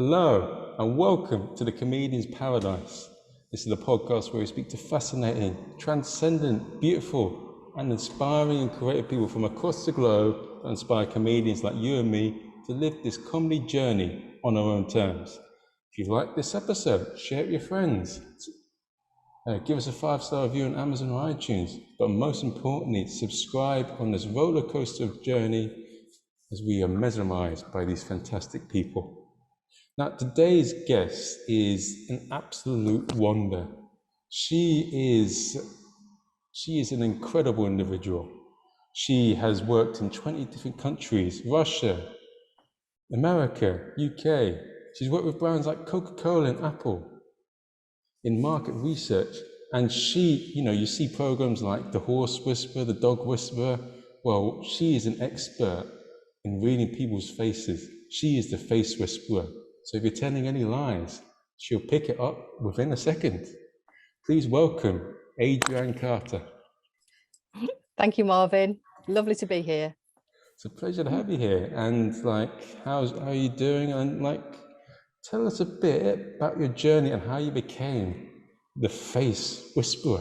Hello and welcome to the Comedian's Paradise. This is the podcast where we speak to fascinating, transcendent, beautiful and inspiring and creative people from across the globe that inspire comedians like you and me to live this comedy journey on our own terms. If you like this episode, share it with your friends. Give us a 5-star review on Amazon or iTunes, but most importantly, subscribe on this roller coaster journey as we are mesmerized by these fantastic people. Now, today's guest is an absolute wonder. She is an incredible individual. She has worked in 20 different countries, Russia, America, UK. She's worked with brands like Coca-Cola and Apple in market research. And she, you see programs like The Horse Whisperer, The Dog Whisperer. Well, she is an expert in reading people's faces. She is the face whisperer. So if you're telling any lies, she'll pick it up within a second. Please welcome Adrianne Carter. Thank you, Marvin. Lovely to be here. It's a pleasure to have you here. And how are you doing? And tell us a bit about your journey and how you became the face whisperer.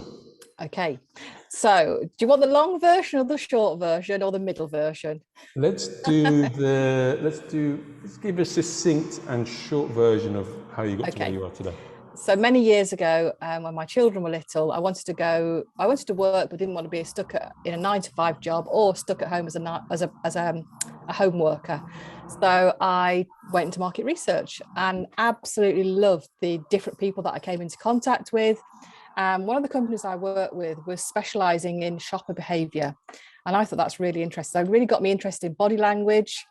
Okay, so do you want the long version or the short version or the middle version? Let's give a succinct and short version of how you got to where you are today. So many years ago, when my children were little, I wanted to work, but didn't want to be stuck in a 9-to-5 job or stuck at home as a home worker. So I went into market research and absolutely loved the different people that I came into contact with. One of the companies I worked with was specializing in shopper behavior. And I thought that's really interesting. It really got me interested in body language.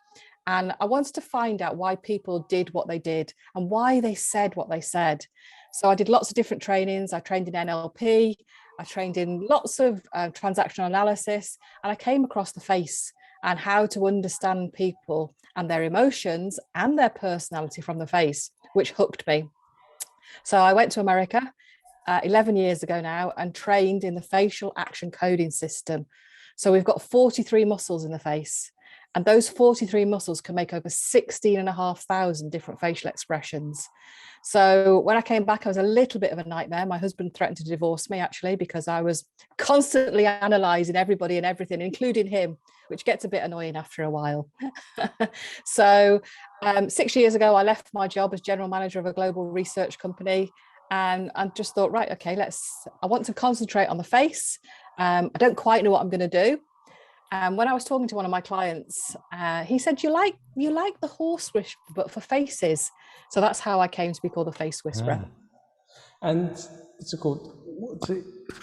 And I wanted to find out why people did what they did and why they said what they said. So I did lots of different trainings. I trained in NLP. I trained in lots of transactional analysis. And I came across the face and how to understand people and their emotions and their personality from the face, which hooked me. So I went to America 11 years ago now and trained in the facial action coding system. So we've got 43 muscles in the face, and those 43 muscles can make over 16,500 different facial expressions. So when I came back, I was a little bit of a nightmare. My husband threatened to divorce me, actually, because I was constantly analysing everybody and everything, including him, which gets a bit annoying after a while. So 6 years ago, I left my job as general manager of a global research company. And I just thought, right, okay, I want to concentrate on the face. I don't quite know what I'm going to do. And when I was talking to one of my clients, he said, you like the horse whisperer, but for faces. So that's how I came to be called the face whisperer. And it's called,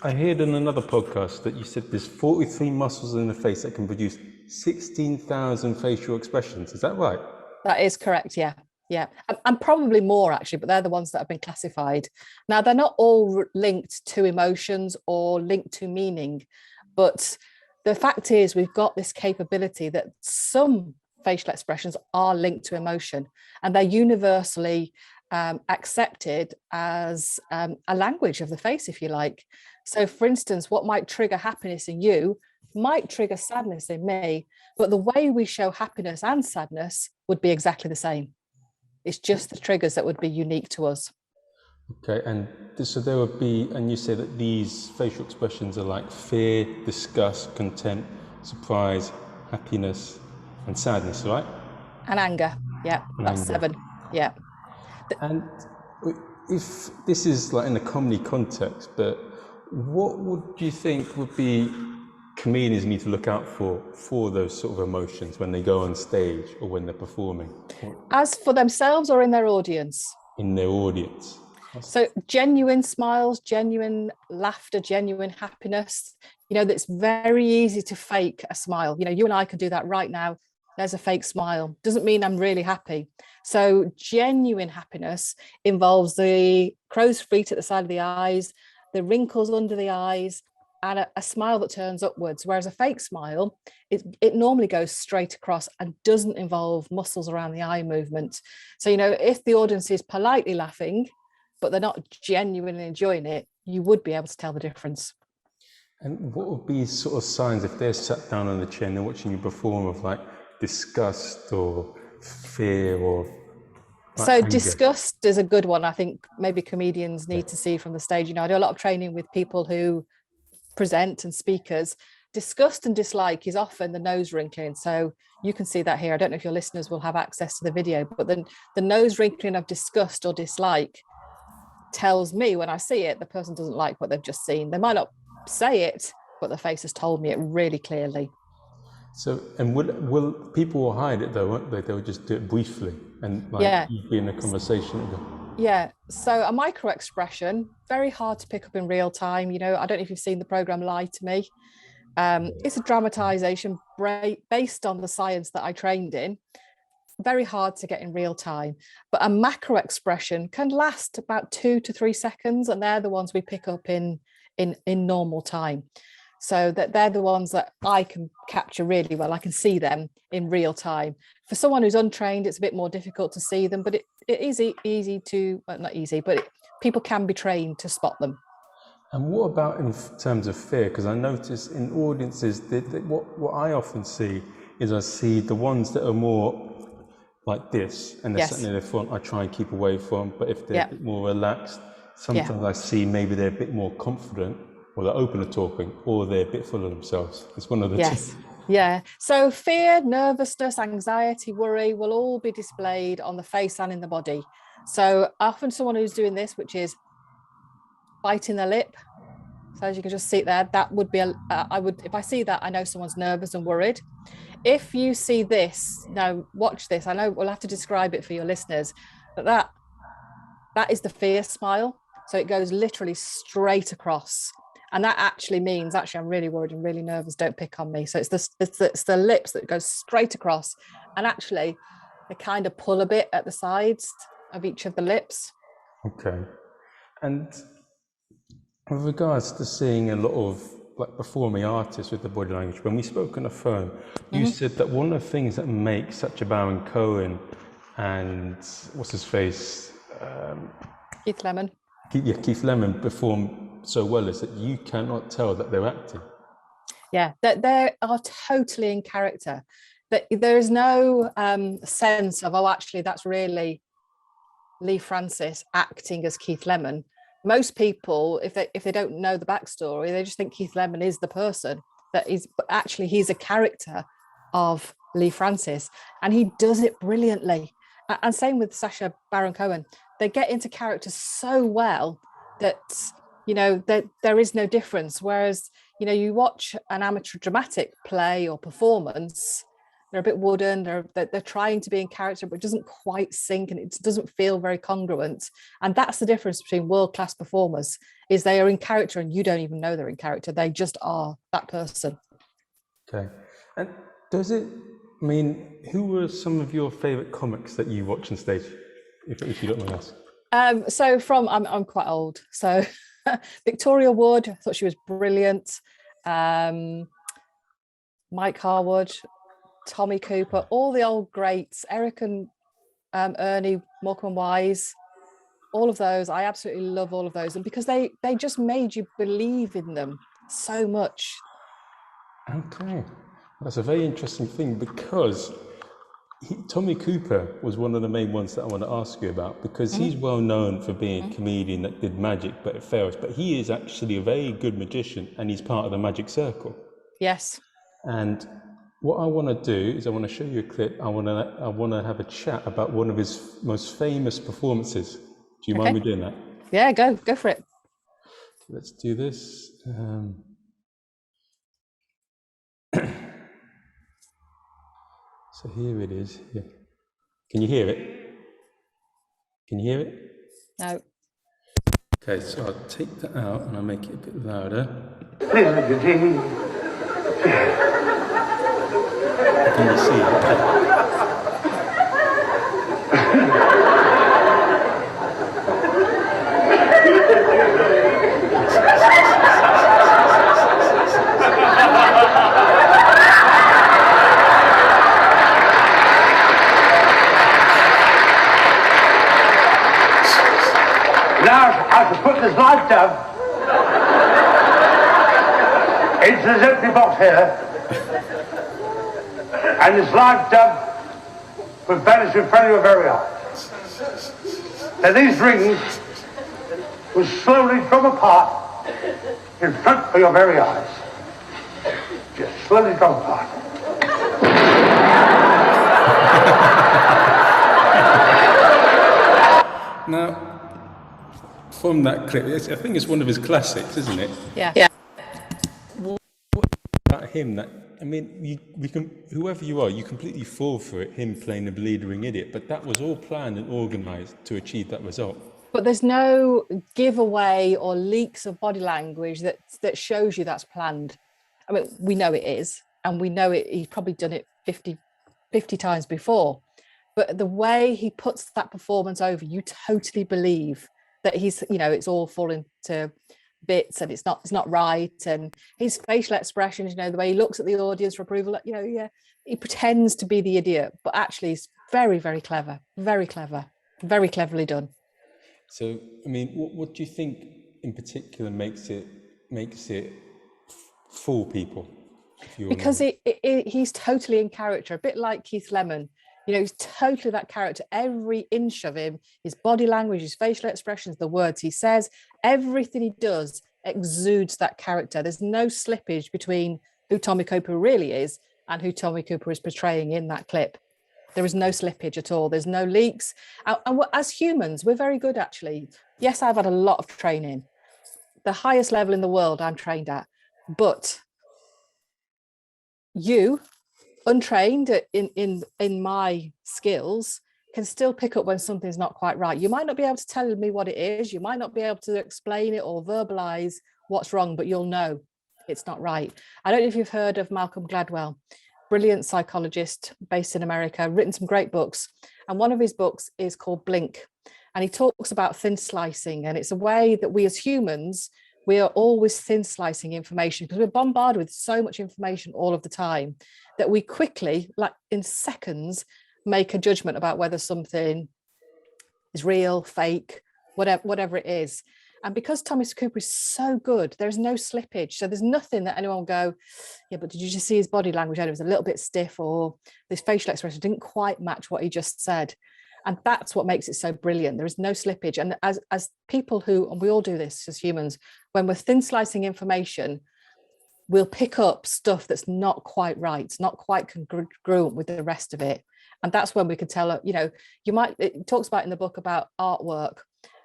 I heard in another podcast that you said there's 43 muscles in the face that can produce 16,000 facial expressions. Is that right? That is correct, yeah. Yeah, and probably more actually, but they're the ones that have been classified. Now, they're not all linked to emotions or linked to meaning, but the fact is we've got this capability that some facial expressions are linked to emotion, and they're universally accepted as a language of the face, if you like. So, for instance, what might trigger happiness in you might trigger sadness in me, but the way we show happiness and sadness would be exactly the same. It's just the triggers that would be unique to us. Okay, and so there would be, and you say that these facial expressions are like fear, disgust, content, surprise, happiness, and sadness, right? And anger, yeah, that's 7, yeah. And if this is like in a comedy context, but what would you think would be comedians need to look out for those sort of emotions when they go on stage or when they're performing? As for themselves or in their audience? In their audience. So genuine smiles, genuine laughter, genuine happiness. That's very easy to fake a smile. You and I can do that right now. There's a fake smile. Doesn't mean I'm really happy. So genuine happiness involves the crow's feet at the side of the eyes, the wrinkles under the eyes, and a smile that turns upwards. Whereas a fake smile, it normally goes straight across and doesn't involve muscles around the eye movement. So, if the audience is politely laughing, but they're not genuinely enjoying it, you would be able to tell the difference. And what would be sort of signs if they're sat down on the chair and they're watching you perform of disgust or fear or So anger. disgust is a good one. I think maybe comedians need to see from the stage. I do a lot of training with people who present and speakers. Disgust and dislike is often the nose wrinkling. So you can see that here. I don't know if your listeners will have access to the video, but then the nose wrinkling of disgust or dislike tells me when I see it, the person doesn't like what they've just seen. They might not say it, but the face has told me it really clearly. So, and will people will hide it though, won't they? They'll just do it briefly and be in a conversation. Yeah. So a micro expression, very hard to pick up in real time. I don't know if you've seen the program Lie to Me. It's a dramatization based on the science that I trained in. Very hard to get in real time, but a macro expression can last about 2 to 3 seconds, and they're the ones we pick up in normal time. So that they're the ones that I can capture really well. I can see them in real time. For someone who's untrained, it's a bit more difficult to see them, but it is easy to, well, not easy, but people can be trained to spot them. And what about in terms of fear? Because I notice in audiences that what I often see is I see the ones that are more like this, and they're sitting in the front, I try and keep away from. But if they're a bit more relaxed, sometimes I see maybe they're a bit more confident, or they're open to talking, or they're a bit full of themselves. It's one of the two. Yeah. So fear, nervousness, anxiety, worry will all be displayed on the face and in the body. So often someone who's doing this, which is biting their lip. So as you can just see there, that would be if I see that, I know someone's nervous and worried. If you see this, now watch this. I know we'll have to describe it for your listeners, but that is the fear smile. So it goes literally straight across. And that actually means, I'm really worried and really nervous, don't pick on me. So it's the lips that go straight across. And actually, they kind of pull a bit at the sides of each of the lips. Okay. And with regards to seeing a lot of performing artists with the body language, when we spoke on the phone, you said that one of the things that makes Sacha Baron Cohen and what's his face? Keith Lemon. Keith Lemon perform so well is that you cannot tell that they're acting. Yeah, that they are totally in character. That there is no sense of, actually, that's really Lee Francis acting as Keith Lemon. Most people, if they don't know the backstory, they just think Keith Lemon is the person that is, but actually he's a character of Lee Francis, and he does it brilliantly. And same with Sacha Baron Cohen. They get into character so well that, that there is no difference. Whereas, you watch an amateur dramatic play or performance, they're a bit wooden, they're trying to be in character, but it doesn't quite sync and it doesn't feel very congruent. And that's the difference between world-class performers, is they are in character and you don't even know they're in character. They just are that person. Okay. And who were some of your favorite comics that you watch on stage, if you don't mind asking? So I'm quite old. So Victoria Wood, I thought she was brilliant. Mike Harwood, Tommy Cooper, all the old greats, Eric and Ernie, Morecambe and Wise, all of those. I absolutely love all of those. And because they just made you believe in them so much. Okay. That's a very interesting thing, because Tommy Cooper was one of the main ones that I want to ask you about, because he's well known for being a comedian that did magic, but it fails. But he is actually a very good magician, and he's part of the Magic Circle. Yes. And what I want to do is I want to show you a clip. I want to have a chat about one of his most famous performances. Do you mind me doing that? Yeah, go for it. Let's do this. So here it is. Yeah. Can you hear it? Can you hear it? No. Okay, so I'll take that out and I'll make it a bit louder. Can you see it? Now I can put this light down into this empty box here, and this live dove will vanish in front of your very eyes. that these rings will slowly drop apart in front of your very eyes. Just slowly drop apart. Now, from that clip, I think it's one of his classics, isn't it? Yeah. About him, that I mean, we can, whoever you are, you completely fall for it. Him playing the bleeding idiot, but that was all planned and organised to achieve that result. But there's no giveaway or leaks of body language that shows you that's planned. I mean, we know it is, and we know it. He's probably done it 50 times before. But the way he puts that performance over, you totally believe that he's, it's all falling to bits and it's not right. And his facial expressions, the way he looks at the audience for approval, he pretends to be the idiot, but actually he's very, very clever, very cleverly done. So, I mean, what do you think in particular makes it fool people? Because he's totally in character, a bit like Keith Lemon. He's totally that character. Every inch of him, his body language, his facial expressions, the words he says, everything he does exudes that character. There's no slippage between who Tommy Cooper really is and who Tommy Cooper is portraying in that clip. There is no slippage at all. There's no leaks. And as humans, we're very good, actually. Yes, I've had a lot of training. The highest level in the world I'm trained at. But you, untrained in my skills, can still pick up when something's not quite right. You might not be able to tell me what it is. You might not be able to explain it or verbalize what's wrong, but you'll know it's not right. I don't know if you've heard of Malcolm Gladwell, brilliant psychologist based in America, written some great books. And one of his books is called Blink. And he talks about thin slicing. And it's a way that we as humans, we are always thin slicing information because we're bombarded with so much information all of the time that we quickly, like in seconds, make a judgment about whether something is real, fake, whatever it is. And because Thomas Cooper is so good, there's no slippage. So there's nothing that anyone will go, yeah, but did you just see his body language? And it was a little bit stiff, or this facial expression didn't quite match what he just said. And that's what makes it so brilliant. There is no slippage. And as people who, and we all do this as humans, when we're thin slicing information, we'll pick up stuff that's not quite right, it's not quite congruent with the rest of it. And that's when we could tell, it talks about in the book about artwork,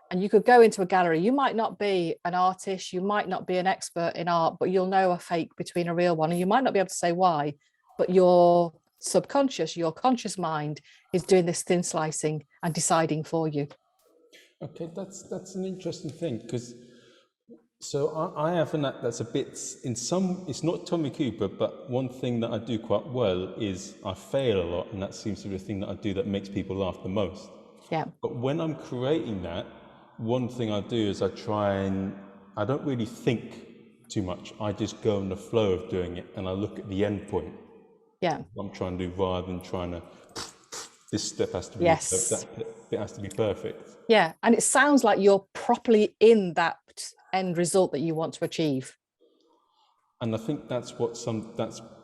and you could go into a gallery. You might not be an artist, you might not be an expert in art, but you'll know a fake between a real one. And you might not be able to say why, but your subconscious, your conscious mind is doing this thin slicing and deciding for you. Okay, that's an interesting thing, because so I have an act that's a bit, it's not Tommy Cooper, but one thing that I do quite well is I fail a lot, and that seems to be the thing that I do that makes people laugh the most. Yeah. But when I'm creating that, one thing I do is I don't really think too much. I just go in the flow of doing it, and I look at the end point. Yeah. I'm trying to do, rather than trying to, this step has to be, yes, that it has to be perfect. Yeah, and it sounds like you're properly in that end result that you want to achieve. And I think that's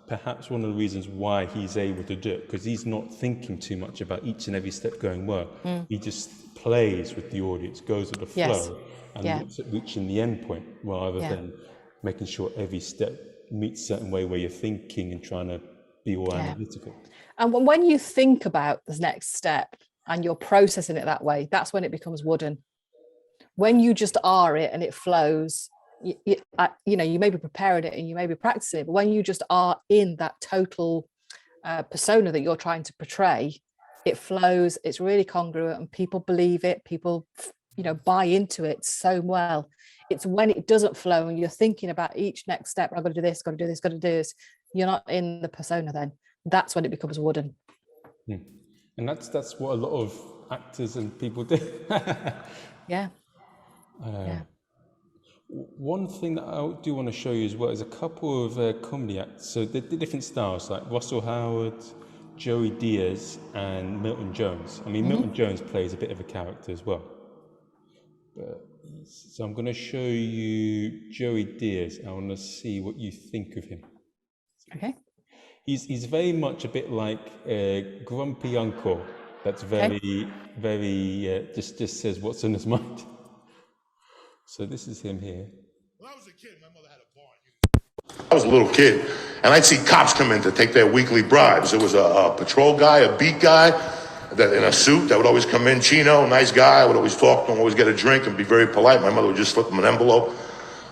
perhaps one of the reasons why he's able to do it, because he's not thinking too much about each and every step going well. He just plays with the audience, goes with the flow, and looks at reaching the end point, rather than making sure every step meets a certain way where you're thinking and trying to be all analytical. And when you think about the next step and you're processing it that way, that's when it becomes wooden. When you just are it and it flows, you may be preparing it and you may be practicing it, but when you just are in that total persona that you're trying to portray, it flows, it's really congruent, and people believe it, people buy into it so well. It's when it doesn't flow and you're thinking about each next step, I've got to do this, got to do this, got to do this, you're not in the persona then. That's when it becomes wooden. And that's what a lot of actors and people do. Yeah. One thing that I do want to show you as well is a couple of comedy acts. So the different styles, like Russell Howard, Joey Diaz, and Milton Jones. I mean, Milton Jones plays a bit of a character as well. So I'm going to show you Joey Diaz. I want to see what you think of him. Okay. He's very much a bit like a grumpy uncle That's very, very, just says what's in his mind. So this is him here. When I was a kid, my mother had a barn. I was a little kid, and I'd see cops come in to take their weekly bribes. There was a patrol guy, a beat guy, that in a suit that would always come in, Chino, nice guy. I would always talk to him, always get a drink and be very polite. My mother would just slip him an envelope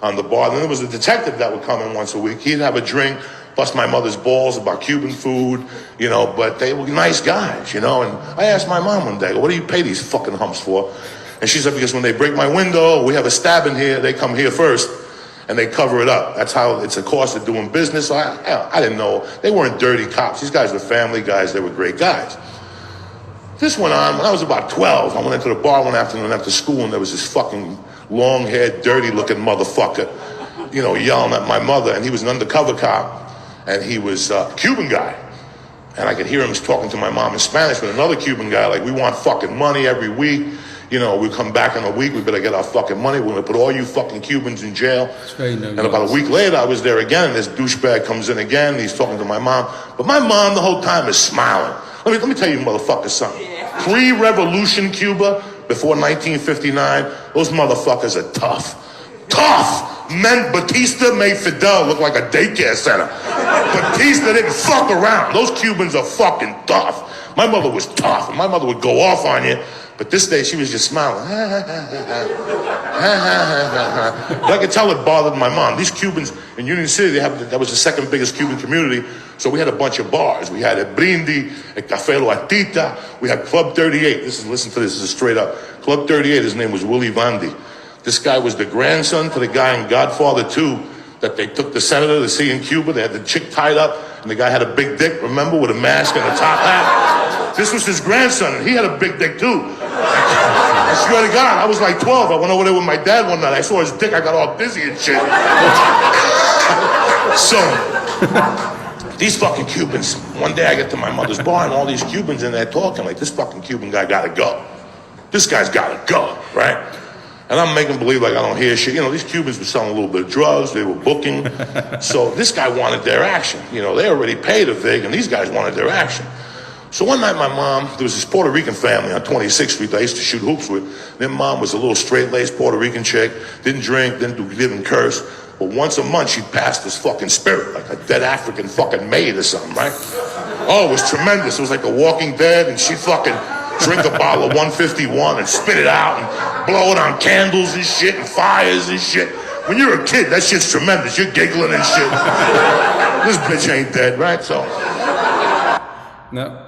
on the bar. Then there was a detective that would come in once a week. He'd have a drink, bust my mother's balls about Cuban food, you know, but they were nice guys, you know. And I asked my mom one day, what do you pay these fucking humps for? And she said, because when they break my window, we have a stab in here, they come here first and they cover it up. That's how it's a cost of doing business. So I didn't know. They weren't dirty cops. These guys were family guys. They were great guys. This went on when I was about 12. I went into the bar one afternoon after school, and there was this fucking long-haired, dirty-looking motherfucker, you know, yelling at my mother. And he was an undercover cop, and he was a Cuban guy. And I could hear him talking to my mom in Spanish with another Cuban guy, like, we want fucking money every week. You know, we come back in a week, we better get our fucking money. We're gonna put all you fucking Cubans in jail. And about a week later, I was there again, and this douchebag comes in again, and he's talking to my mom. But my mom the whole time is smiling. Let me tell you motherfuckers something. Pre-revolution Cuba, before 1959, those motherfuckers are tough. Tough! Men, Batista made Fidel look like a daycare center. Batista didn't fuck around. Those Cubans are fucking tough. My mother was tough, and my mother would go off on you. But this day, she was just smiling. But I could tell it bothered my mom. These Cubans in Union City, that was the second biggest Cuban community. So we had a bunch of bars. We had a Brindi, a Café Loatita. We had Club 38. Listen to this is straight up. Club 38, his name was Willy Vandy. This guy was the grandson to the guy in Godfather 2 that they took the senator to see in Cuba. They had the chick tied up, and the guy had a big dick, remember, with a mask and a top hat. This was his grandson, and he had a big dick too. I swear to God, I was like 12. I went over there with my dad one night. I saw his dick. I got all dizzy and shit. So, these fucking Cubans, one day I get to my mother's bar, and all these Cubans in there talking like, this fucking Cuban guy gotta go. This guy's gotta go, right? And I'm making believe like I don't hear shit. You know, these Cubans were selling a little bit of drugs. They were booking. So this guy wanted their action. You know, they already paid a vig, and these guys wanted their action. So one night my mom, there was this Puerto Rican family on 26th Street that I used to shoot hoops with. Their mom was a little straight-laced Puerto Rican chick, didn't drink, didn't curse. But once a month she'd pass this fucking spirit, like a dead African fucking maid or something, right? Oh, it was tremendous. It was like The Walking Dead, and she'd fucking drink a bottle of 151 and spit it out and blow it on candles and shit and fires and shit. When you're a kid, that shit's tremendous. You're giggling and shit. This bitch ain't dead, right? So. Now,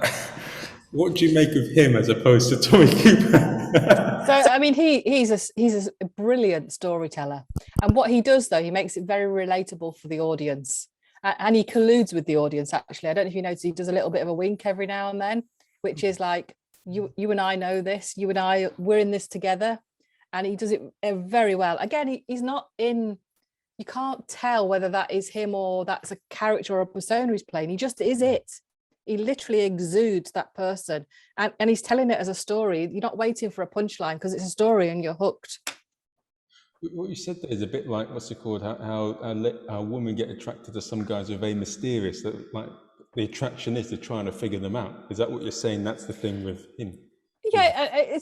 what do you make of him as opposed to Tommy Cooper? So, I mean, he's a brilliant storyteller. And what he does, though, he makes it very relatable for the audience. And he colludes with the audience, actually. I don't know if you notice, he does a little bit of a wink every now and then, which is like, you and I know this. You and I, we're in this together. And he does it very well. Again, he's not in... You can't tell whether that is him or that's a character or a persona he's playing. He just is it. He literally exudes that person, and he's telling it as a story. You're not waiting for a punchline because it's a story and you're hooked. What you said there is a bit like, what's it called, how women get attracted to some guys who are very mysterious, that like the attraction is they're trying to figure them out. Is that what you're saying? That's the thing with him? Yeah,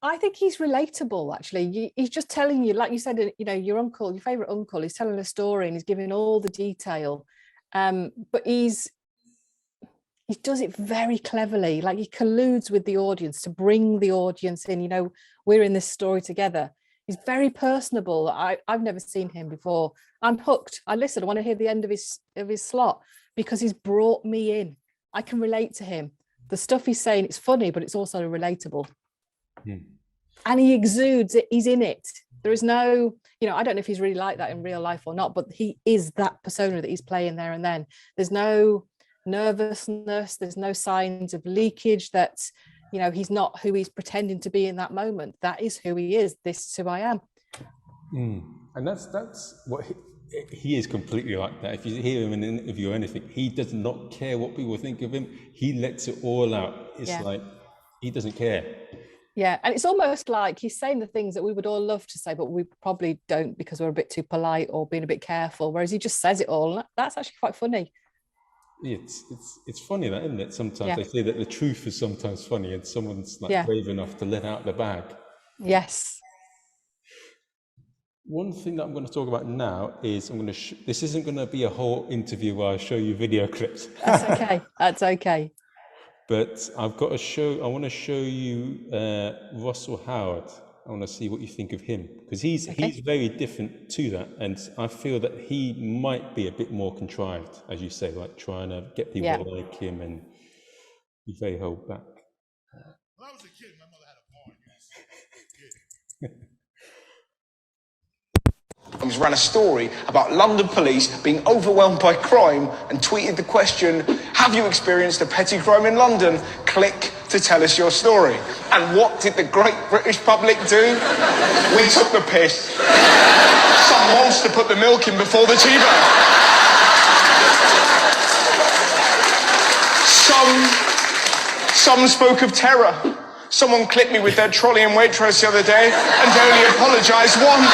I think he's relatable, actually. He's just telling you, like you said, you know, your uncle, your favorite uncle, he's telling a story and he's giving all the detail, but he does it very cleverly. Like, he colludes with the audience to bring the audience in. You know, we're in this story together. He's very personable. I've never seen him before. I'm hooked. I listen. I want to hear the end of his slot because he's brought me in. I can relate to him. The stuff he's saying, it's funny, but it's also relatable. And he exudes it. He's in it. There is no, you know, I don't know if he's really like that in real life or not, but he is that persona that he's playing there and then. There's no nervousness, there's no signs of leakage, that, you know, he's not who he's pretending to be in that moment. That is who he is. This is who I am. And that's what he is, completely like that. If you hear him in an interview or anything, he does not care what people think of him. He lets it all out. It's like he doesn't care. Yeah, and it's almost like he's saying the things that we would all love to say, but we probably don't because we're a bit too polite or being a bit careful, whereas he just says it all. That's actually quite funny. it's funny that, isn't it? Sometimes Yeah. they say that the truth is sometimes funny, and someone's like Yeah. brave enough to let out the bag. Yes. One thing that I'm going to talk about now is this isn't going to be a whole interview where I show you video clips. That's okay. That's okay. But I want to show you Russell Howard. I want to see what you think of him, because he's very different to that, and I feel that he might be a bit more contrived, as you say, like trying to get people to like him and be very held back. When I was a kid, my mother had a barn. He's ran a story about London police being overwhelmed by crime and tweeted the question, have you experienced a petty crime in London? Click to tell us your story. And what did the great British public do? We took the piss. Some monster put the milk in before the tea bag. Some spoke of terror. Someone clipped me with their trolley and Waitrose the other day and only apologised once.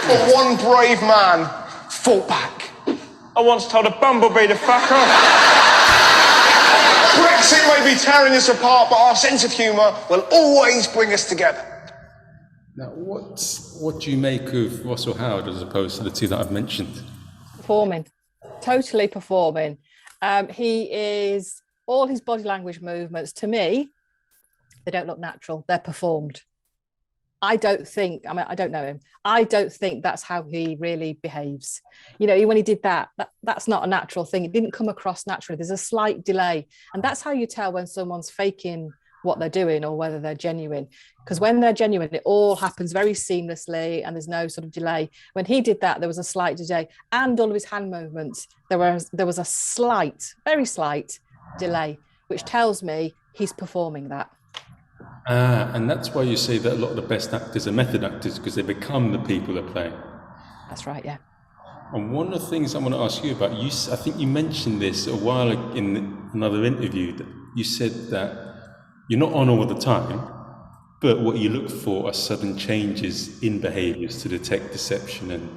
But one brave man fought back. I once told a bumblebee to fuck off. Brexit may be tearing us apart, but our sense of humour will always bring us together. Now, what do you make of Russell Howard as opposed to the two that I've mentioned? Performing, totally performing. He is, all his body language movements, to me, they don't look natural. They're performed. I don't know him. I don't think that's how he really behaves. You know, when he did that's not a natural thing. It didn't come across naturally. There's a slight delay. And that's how you tell when someone's faking what they're doing or whether they're genuine. Because when they're genuine, it all happens very seamlessly and there's no sort of delay. When he did that, there was a slight delay. And all of his hand movements, there was a slight, very slight delay, which tells me he's performing that. And that's why you say that a lot of the best actors are method actors, because they become the people they're playing. That's right, yeah. And one of the things I want to ask you about, I think you mentioned this a while in another interview, that you said that you're not on all the time, but what you look for are sudden changes in behaviours to detect deception and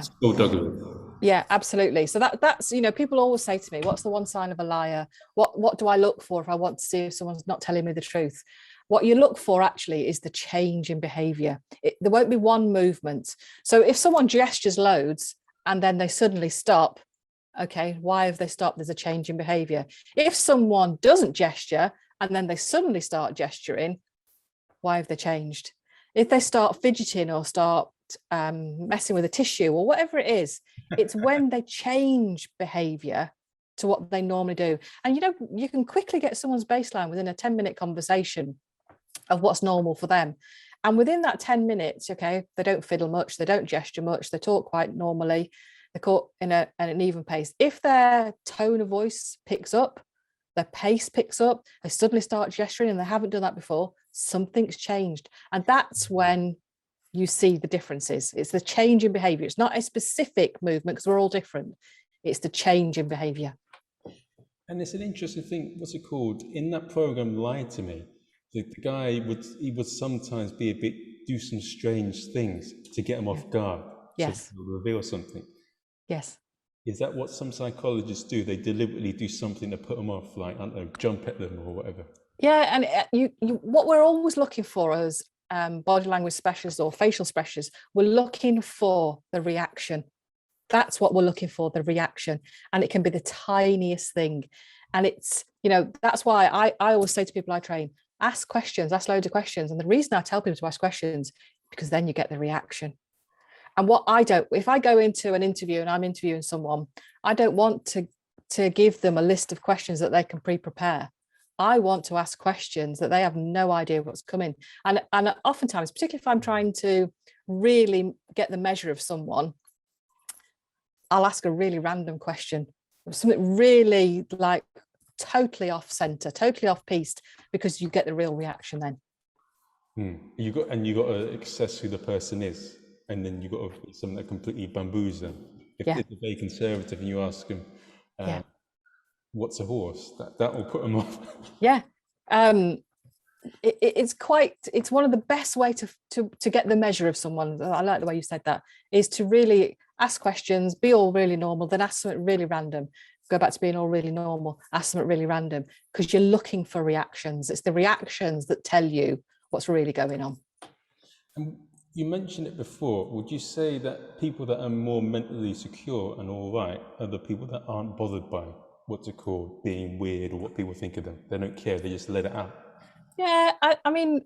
skullduggery. Yeah, absolutely. So that's, you know, people always say to me, what's the one sign of a liar? What do I look for if I want to see if someone's not telling me the truth? What you look for actually is the change in behavior. There won't be one movement. So if someone gestures loads and then they suddenly stop, okay, why have they stopped? There's a change in behavior. If someone doesn't gesture and then they suddenly start gesturing, why have they changed? If they start fidgeting or start messing with a tissue or whatever it is, it's when they change behavior to what they normally do. And you know, you can quickly get someone's baseline within a 10-minute conversation of what's normal for them. And within that 10 minutes, okay, they don't fiddle much, they don't gesture much, they talk quite normally, they're caught in an even pace. If their tone of voice picks up, their pace picks up, they suddenly start gesturing and they haven't done that before, something's changed. And that's when you see the differences. It's the change in behavior. It's not a specific movement because we're all different. It's the change in behavior. And it's an interesting thing, what's it called? In that program, Lie to Me, the guy would sometimes do some strange things to get them off guard. Yes. To reveal something. Yes. Is that what some psychologists do? They deliberately do something to put them off, like, I don't know, jump at them or whatever. Yeah, and what we're always looking for as body language specialists or facial specialists, we're looking for the reaction. That's what we're looking for, the reaction. And it can be the tiniest thing. And it's, you know, that's why I always say to people I train, ask questions, ask loads of questions. And the reason I tell people to ask questions, because then you get the reaction. And if I go into an interview and I'm interviewing someone, I don't want to give them a list of questions that they can pre-prepare. I want to ask questions that they have no idea what's coming. And oftentimes, particularly if I'm trying to really get the measure of someone, I'll ask a really random question, something really like totally off center, totally off piste, because you get the real reaction then. You got to assess who the person is, and then you got to be something that completely bamboos them. If they're very conservative and you ask them, what's a horse? That will put them off. Yeah. It's one of the best way to get the measure of someone. I like the way you said that, is to really ask questions, be all really normal, then ask something really random. Go back to being all really normal, ask something really random, because you're looking for reactions. It's the reactions that tell you what's really going on. And you mentioned it before. Would you say that people that are more mentally secure and all right are the people that aren't bothered by what's it called, being weird or what people think of them? They don't care, they just let it out. Yeah, I mean,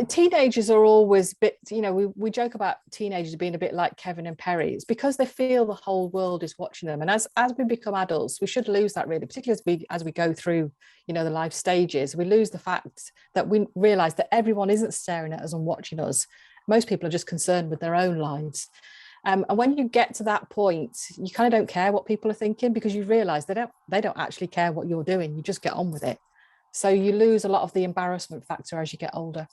teenagers are always a bit, we joke about teenagers being a bit like Kevin and Perry. It's because they feel the whole world is watching them. And as we become adults, we should lose that, really, particularly as we go through, the life stages. We lose the fact that we realize that everyone isn't staring at us and watching us. Most people are just concerned with their own lives. And when you get to that point, you kind of don't care what people are thinking, because you realize they don't actually care what you're doing. You just get on with it. So you lose a lot of the embarrassment factor as you get older.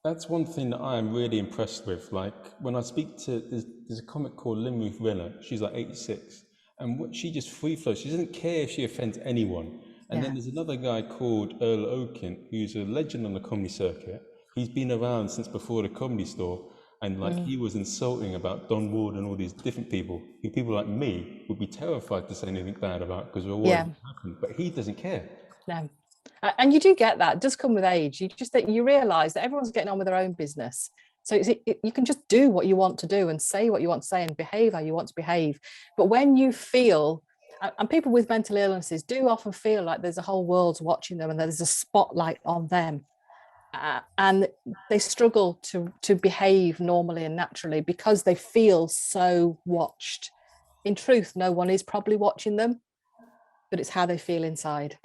That's one thing that I'm really impressed with. Like when I speak to, there's a comic called Lynn Ruth Renner. She's like 86, and she just free flows. She doesn't care if she offends anyone. And then there's another guy called Earl Oaken, who's a legend on the comedy circuit. He's been around since before the Comedy Store, and he was insulting about Don Ward and all these different people who people like me would be terrified to say anything bad about, because we're worried what happened. But he doesn't care. No. And you do get that. It does come with age. You realize that everyone's getting on with their own business. So you can just do what you want to do and say what you want to say and behave how you want to behave. But when you feel, and people with mental illnesses do often feel like there's a whole world watching them and there's a spotlight on them, and they struggle to behave normally and naturally because they feel so watched. In truth, no one is probably watching them, but it's how they feel inside.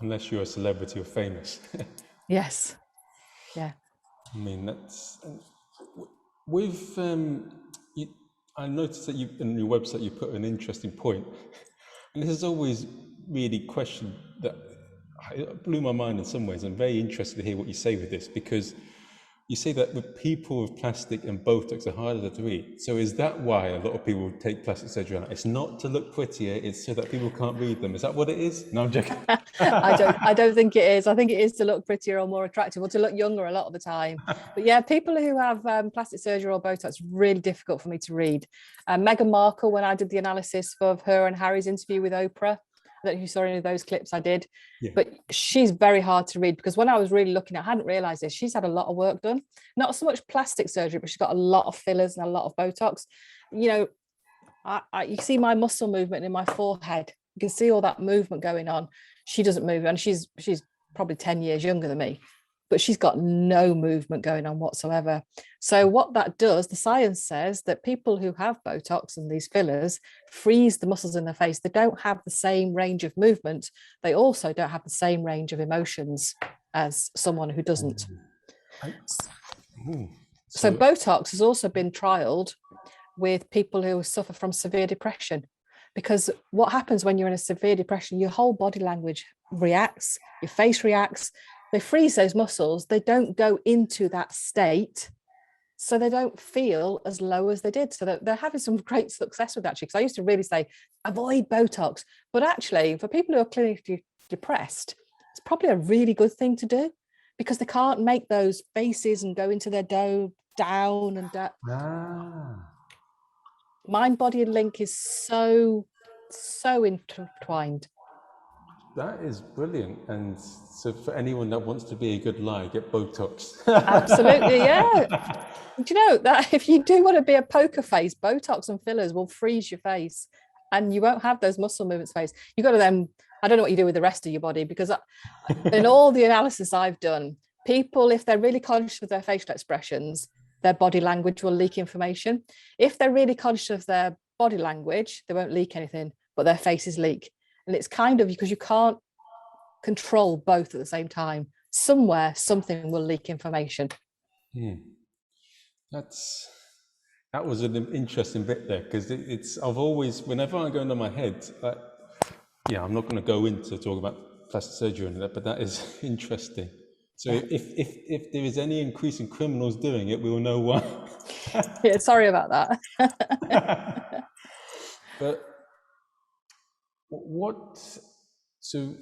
Unless you're a celebrity or famous. Yes. Yeah. I mean, that's with I noticed that in your website you put an interesting point, and this is always really a question that blew my mind in some ways. I'm very interested to hear what you say with this, because you say that with people with plastic and Botox are harder to read. So is that why a lot of people take plastic surgery out? It's not to look prettier, it's so that people can't read them. Is that what it is? No, I'm joking. I don't think it is. I think it is to look prettier or more attractive, or to look younger a lot of the time. But yeah, people who have plastic surgery or Botox, really difficult for me to read. Meghan Markle, when I did the analysis of her and Harry's interview with Oprah, I don't know if you saw any of those clips. I did. Yeah. But she's very hard to read, because when I was really looking at, I hadn't realized this, she's had a lot of work done, not so much plastic surgery, but she's got a lot of fillers and a lot of Botox. You see my muscle movement in my forehead. You can see all that movement going on. She doesn't move, and she's probably 10 years younger than me, but she's got no movement going on whatsoever. So what that does, the science says that people who have Botox and these fillers freeze the muscles in their face. They don't have the same range of movement. They also don't have the same range of emotions as someone who doesn't. So Botox has also been trialed with people who suffer from severe depression, because what happens when you're in a severe depression, your whole body language reacts, your face reacts. They freeze those muscles. They don't go into that state, so they don't feel as low as they did. So they're having some great success with that, actually. Because I used to really say, avoid Botox. But actually, for people who are clinically depressed, it's probably a really good thing to do, because they can't make those faces and go into their down and down. Mind, body, and link is so intertwined. That is brilliant. And so for anyone that wants to be a good liar, get Botox. Absolutely, yeah. Do you know that if you do want to be a poker face, Botox and fillers will freeze your face, and you won't have those muscle movements face. You got to then, I don't know what you do with the rest of your body, because in all the analysis I've done, people, if they're really conscious of their facial expressions, their body language will leak information. If they're really conscious of their body language, they won't leak anything, but their faces leak. And it's kind of because you can't control both at the same time. Somewhere, something will leak information. That was an interesting bit there, because I've always, whenever I go into my head, I'm not going to go into talk about plastic surgery and that, but that is interesting. So if there is any increase in criminals doing it, we will know why. Yeah, sorry about that. But so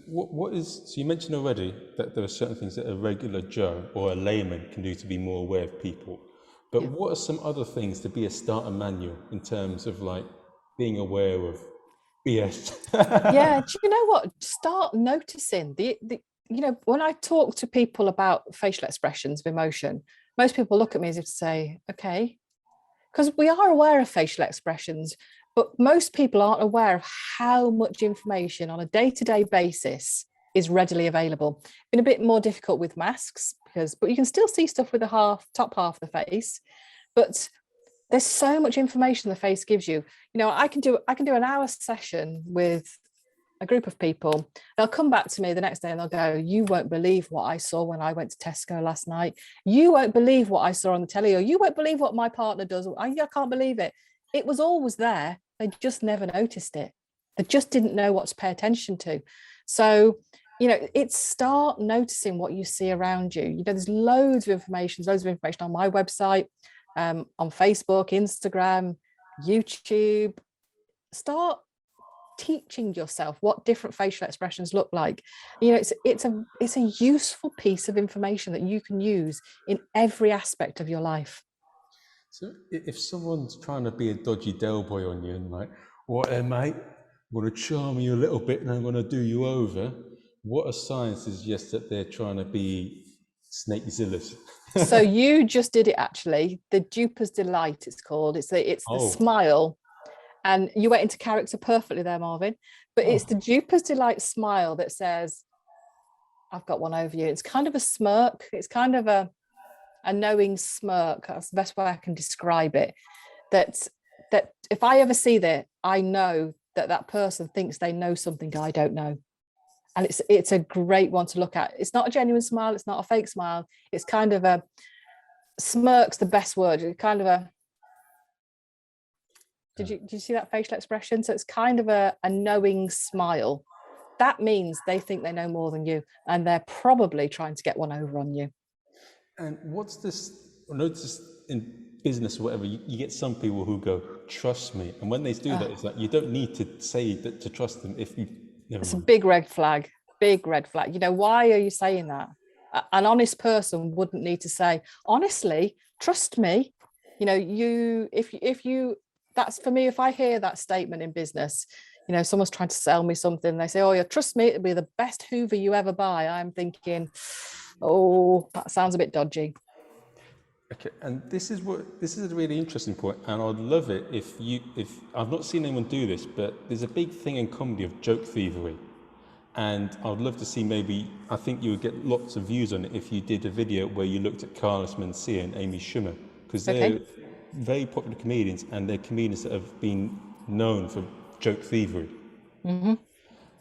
you mentioned already that there are certain things that a regular Joe or a layman can do to be more aware of people. But what are some other things to be a starter manual in terms of like being aware of BS? Yeah, do you know what? Start noticing the when I talk to people about facial expressions of emotion, most people look at me as if to say, okay, because we are aware of facial expressions, but most people aren't aware of how much information on a day-to-day basis is readily available. Been a bit more difficult with masks but you can still see stuff with the top half of the face, but there's so much information the face gives you. I can do an hour session with a group of people. They'll come back to me the next day and they'll go, you won't believe what I saw when I went to Tesco last night. You won't believe what I saw on the telly, or you won't believe what my partner does. I can't believe it. It was always there. They just never noticed it. They just didn't know what to pay attention to. So, it's start noticing what you see around you. There's loads of information on my website, on Facebook, Instagram, YouTube. Start teaching yourself what different facial expressions look like. It's a useful piece of information that you can use in every aspect of your life. So if someone's trying to be a dodgy Del Boy on you and like, what mate, I'm going to charm you a little bit and I'm going to do you over, what are signs to suggest that they're trying to be snake zillas? So you just did it, actually. The duper's delight, it's called. It's the smile. And you went into character perfectly there, Marvin. But it's the duper's delight smile that says, I've got one over you. It's kind of a smirk. It's kind of a knowing smirk. That's the best way I can describe it. That if I ever see that, I know that person thinks they know something I don't know. And it's a great one to look at. It's not a genuine smile. It's not a fake smile. It's kind of a smirk's the best word. It's kind of a, did you see that facial expression? So it's kind of a knowing smile. That means they think they know more than you, and they're probably trying to get one over on you. And what's this? I notice in business or whatever, you get some people who go, trust me. And when they do that, it's like, you don't need to say that to trust them if you... It's a big red flag. Why are you saying that? An honest person wouldn't need to say, honestly, trust me. If you that's for me, if I hear that statement in business, someone's trying to sell me something, they say, oh yeah, trust me, it'll be the best Hoover you ever buy. I'm thinking, oh, that sounds a bit dodgy. Okay, and this is a really interesting point, and I'd love it if I've not seen anyone do this, but there's a big thing in comedy of joke thievery, and I'd love to see, maybe, I think you would get lots of views on it if you did a video where you looked at Carlos Mencia and Amy Schumer, because they're very popular comedians, and they're comedians that have been known for joke thievery. Mm-hmm.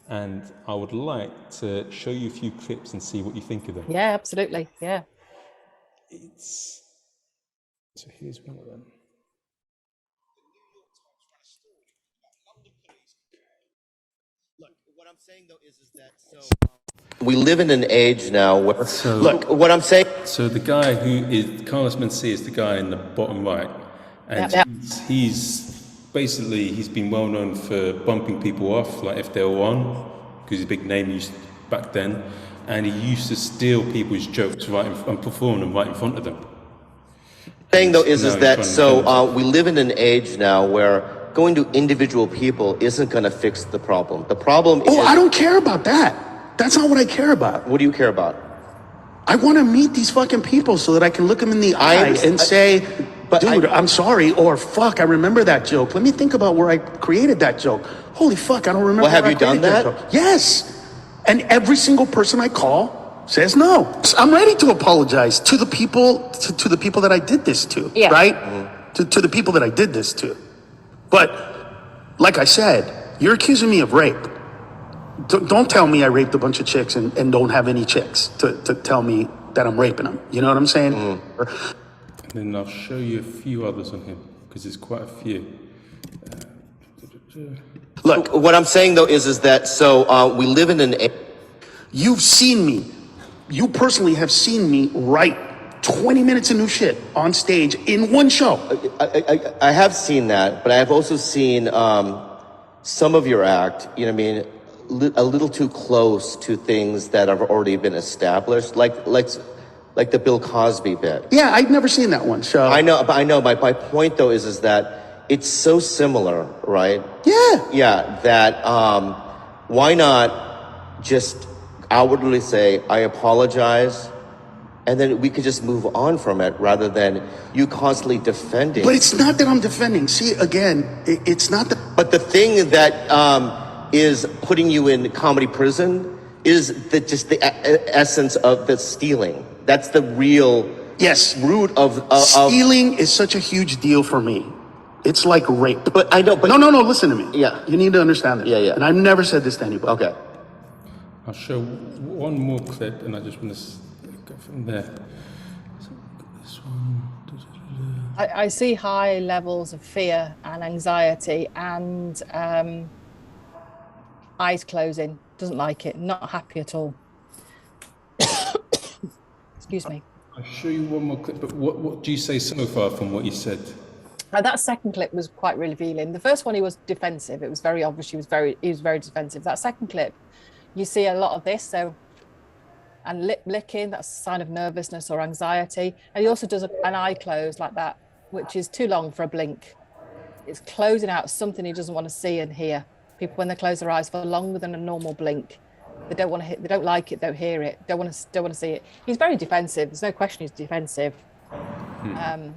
And I would like to show you a few clips and see what you think of them. Yeah, absolutely. Yeah. So here's one of them. Look, what I'm saying though is that we live in an age now where what I'm saying. So the guy who is Carlos Mencia is the guy in the bottom right, and he's been well known for bumping people off, like if they were on, because he's a big name back then, and he used to steal people's jokes and perform them right in front of them. Thing though is that we live in an age now where going to individual people isn't going to fix the problem. The problem is... I don't care about that. That's not what I care about. What do you care about? I want to meet these fucking people so that I can look them in the eye and say, dude, I'm sorry, or fuck, I remember that joke. Let me think about where I created that joke. Holy fuck, I don't remember. Well, have you done that? Yes. And every single person I call says no. I'm ready to apologize to the people to the people that I did this to, right? Mm-hmm. To the people that I did this to. But like I said, you're accusing me of rape. Don't tell me I raped a bunch of chicks and don't have any chicks to tell me that I'm raping them. You know what I'm saying? Mm. And then I'll show you a few others on him, because there's quite a few. Look, what I'm saying though is that we live in an... You've seen me. You personally have seen me write 20 minutes of new shit on stage in one show. I have seen that, but I have also seen some of your act, a little too close to things that have already been established. Like like the Bill Cosby bit. Yeah, I'd never seen that one. So I know, but my point though is that it's so similar, right? Yeah. Yeah, that why not just outwardly say, I apologize, and then we could just move on from it rather than you constantly defending. But it's not that I'm defending. See, again, it's not the... But the thing that is putting you in comedy prison is just the essence of the stealing. That's the real root of stealing is such a huge deal for me. It's like rape. But I know, but... No, listen to me. Yeah. You need to understand this. Yeah. And I've never said this to anybody. Okay. I'll show one more clip, and I just want to go from there. So this one. I see high levels of fear and anxiety and eyes closing. Doesn't like it. Not happy at all. Excuse me. I'll show you one more clip, but what do you say so far from what you said? That second clip was quite revealing. The first one, he was defensive. It was very obvious he was very defensive. That second clip, you see a lot of this. So, and lip licking, that's a sign of nervousness or anxiety. And he also does an eye close like that, which is too long for a blink. It's closing out something he doesn't want to see and hear. People, when they close their eyes for longer than a normal blink, they don't want to they don't like it, don't hear it, don't want to see it. He's very defensive. There's no question he's defensive. And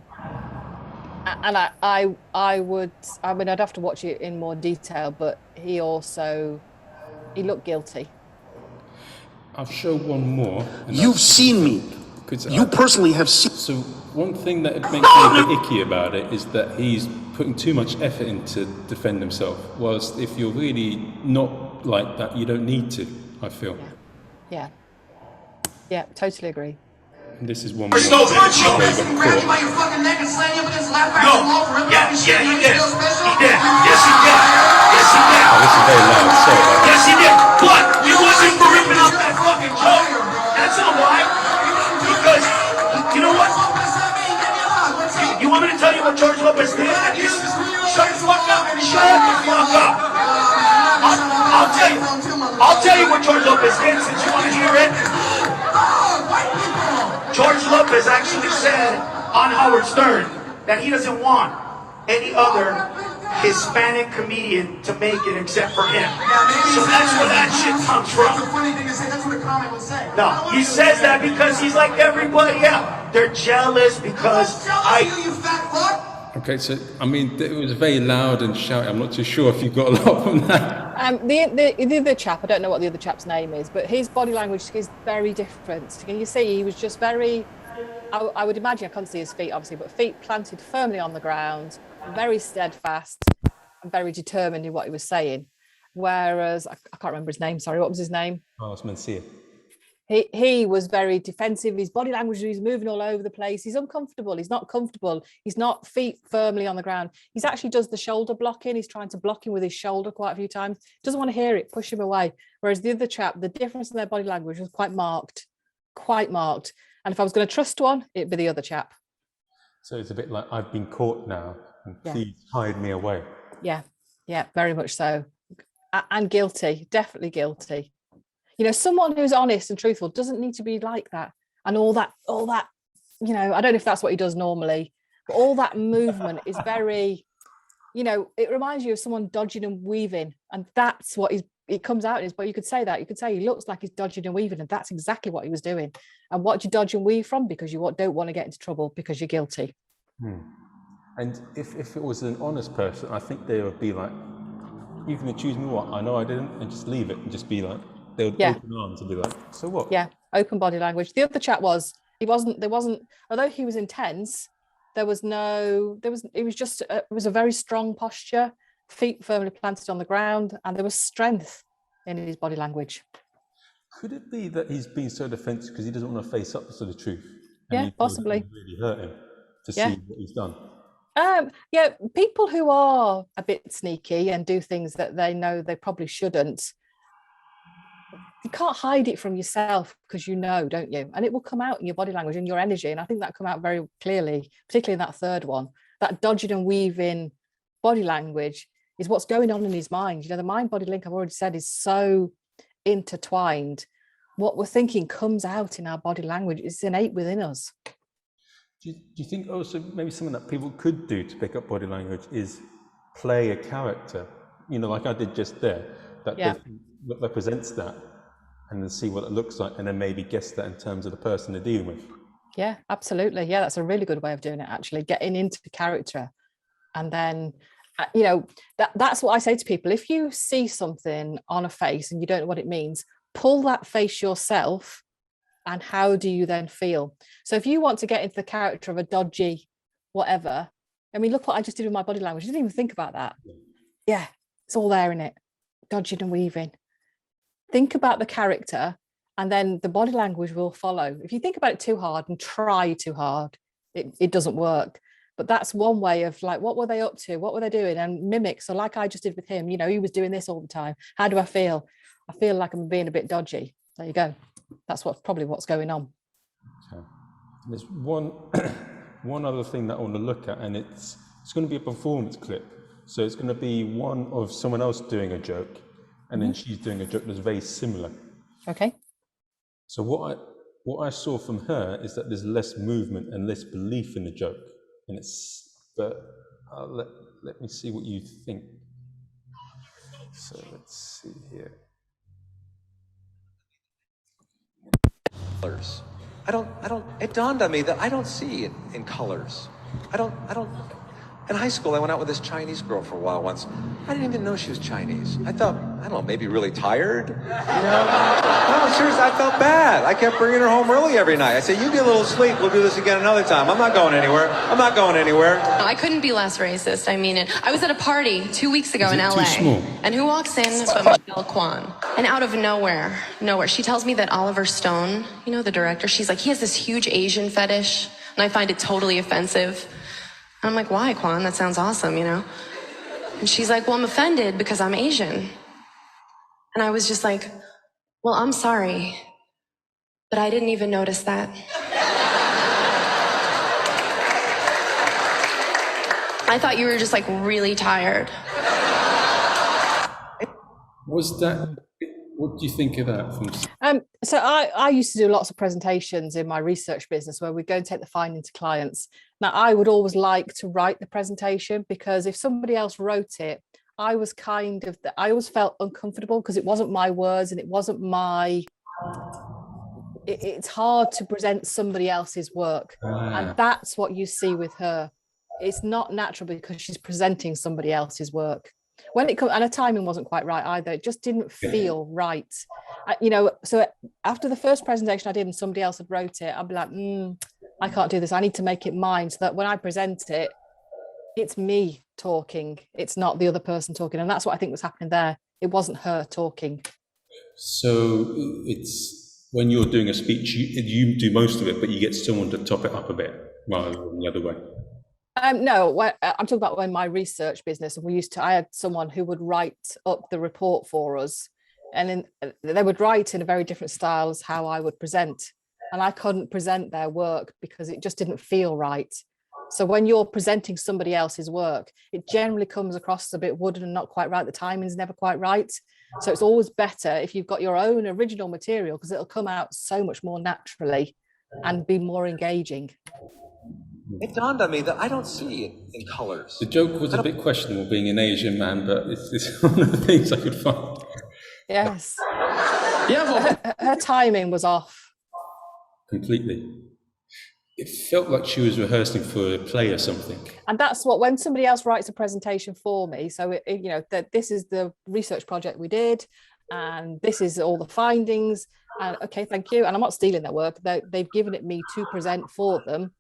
I mean, I'd have to watch it in more detail, but he looked guilty. I'll show one more. You've seen me. You personally have seen. So one thing that makes me a bit icky about it is that he's putting too much effort into defend himself. Whilst if you're really not like that, you don't need to, I feel. Yeah, totally agree. And this is one more. No, grab you by your fucking neck and slam you up against the lap back of the wall for ripping off your shit. He did. Special? He did. Yes, he did. Yes, he did. Oh, this is very loud. Sorry. Yes, he did. But it wasn't for ripping off that fucking joke. That's not why. Because, you know what? You want me to tell you what George Lopez did? Shut the fuck up. Shut the fuck up. I'll tell you what George Lopez did since you want to hear it. George Lopez actually said on Howard Stern that he doesn't want any other Hispanic comedian to make it except for him. So that's where that shit comes from. The funny thing is, that's what a comic would say. No, he says that because he's like everybody else. They're jealous because you fat fuck. Okay, so I mean, it was very loud and shouty. I'm not too sure if you got a lot from that. The other chap, I don't know what the other chap's name is, but his body language is very different. Can you see? He was just very. I would imagine, I can't see his feet obviously, but feet planted firmly on the ground, very steadfast and very determined in what he was saying. Whereas I can't remember his name. Sorry, what was his name? Oh, it's mencia. He was very defensive. His body language, he's moving all over the place. He's uncomfortable. He's not comfortable. He's not feet firmly on the ground. He's actually does the shoulder blocking. He's trying to block him with his shoulder quite a few times. Doesn't want to hear it, push him away. Whereas the other chap, the difference in their body language was quite marked. And if I was going to trust one, it'd be the other chap. So it's a bit like, I've been caught now, and please hide me away. Yeah, very much so. And guilty, definitely guilty. You know, someone who's honest and truthful doesn't need to be like that. And all that, you know, I don't know if that's what he does normally, but all that movement is very, you know, it reminds you of someone dodging and weaving. And that's what it comes out in his, but you could say that. You could say he looks like he's dodging and weaving, and that's exactly what he was doing. And what do you dodge and weave from? Because you don't want to get into trouble because you're guilty. And if it was an honest person, I think they would be like, you can accuse me what? I know I didn't, and just leave it and just be like, they would open arms and be like, so what? Yeah, open body language. The other chat was, although he was intense, it was a very strong posture, feet firmly planted on the ground, and there was strength in his body language. Could it be that he's being so defensive because he doesn't want to face up to the truth? Yeah, possibly. It really hurt him to see what he's done. People who are a bit sneaky and do things that they know they probably shouldn't, you can't hide it from yourself because you know, don't you? And it will come out in your body language and your energy. And I think that come out very clearly, particularly in that third one. That dodging and weaving body language is what's going on in his mind. You know, the mind-body link, I've already said, is so intertwined. what we're thinking comes out in our body language. It's innate within us. Do you think also maybe something that people could do to pick up body language is play a character, like I did just there, that represents that, and then see what it looks like, and then maybe guess that in terms of the person they're dealing with? Yeah, absolutely. Yeah, that's a really good way of doing it, actually, getting into the character. And then, that's what I say to people. If you see something on a face and you don't know what it means, pull that face yourself. And how do you then feel? So if you want to get into the character of a dodgy whatever, I mean, look what I just did with my body language. I didn't even think about that. Yeah, it's all there in it. Dodging and weaving. Think about the character, and then the body language will follow. If you think about it too hard and try too hard, it doesn't work. But that's one way of, like, what were they up to? What were they doing? And mimic. So like I just did with him, he was doing this all the time. How do I feel? I feel like I'm being a bit dodgy. There you go. That's probably what's going on. Okay. There's one other thing that I want to look at, and it's going to be a performance clip. So it's going to be one of someone else doing a joke, and then she's doing a joke that's very similar. Okay. So what I saw from her is that there's less movement and less belief in the joke, but let me see what you think. So let's see here. Colors. It dawned on me that I don't see it in colors. I don't, in high school, I went out with this Chinese girl for a while once. I didn't even know she was Chinese. I thought, I don't know, maybe really tired, No, seriously, I felt bad. I kept bringing her home early every night. I said, you get a little sleep, we'll do this again another time. I'm not going anywhere. I couldn't be less racist. I mean it. I was at a party 2 weeks ago in LA. And who walks in but Michelle Kwan? And out of nowhere, she tells me that Oliver Stone, the director, she's like, he has this huge Asian fetish, and I find it totally offensive. And I'm like, why, Kwan? That sounds awesome, And she's like, well, I'm offended because I'm Asian. And I was just like, well, I'm sorry, but I didn't even notice that. I thought you were just like really tired. What do you think of that? So I used to do lots of presentations in my research business where we'd go and take the finding to clients. Now, I would always like to write the presentation, because if somebody else wrote it, I always felt uncomfortable because it wasn't my words and it wasn't it's hard to present somebody else's work. And that's what you see with her. It's not natural because she's presenting somebody else's work. When it comes, and her timing wasn't quite right either. It just didn't feel right. So after the first presentation I did and somebody else had wrote it, I'd be like, I can't do this. I need to make it mine so that when I present it, it's me talking. It's not the other person talking. And that's what I think was happening there. It wasn't her talking. So it's when you're doing a speech, you do most of it, but you get someone to top it up a bit rather than the other way. No, I'm talking about when my research business, I had someone who would write up the report for us, and they would write in a very different style as how I would present. And I couldn't present their work because it just didn't feel right. So when you're presenting somebody else's work, it generally comes across a bit wooden and not quite right. The timing's never quite right. So it's always better if you've got your own original material, because it'll come out so much more naturally and be more engaging. It dawned on me that I don't see it in colors. The joke was a bit questionable, being an Asian man, but it's one of the things I could find. Yes. Her timing was off. Completely. It felt like she was rehearsing for a play or something. And that's what, when somebody else writes a presentation for me, so that this is the research project we did, and this is all the findings, and okay, thank you. And I'm not stealing their work. They've given it me to present for them.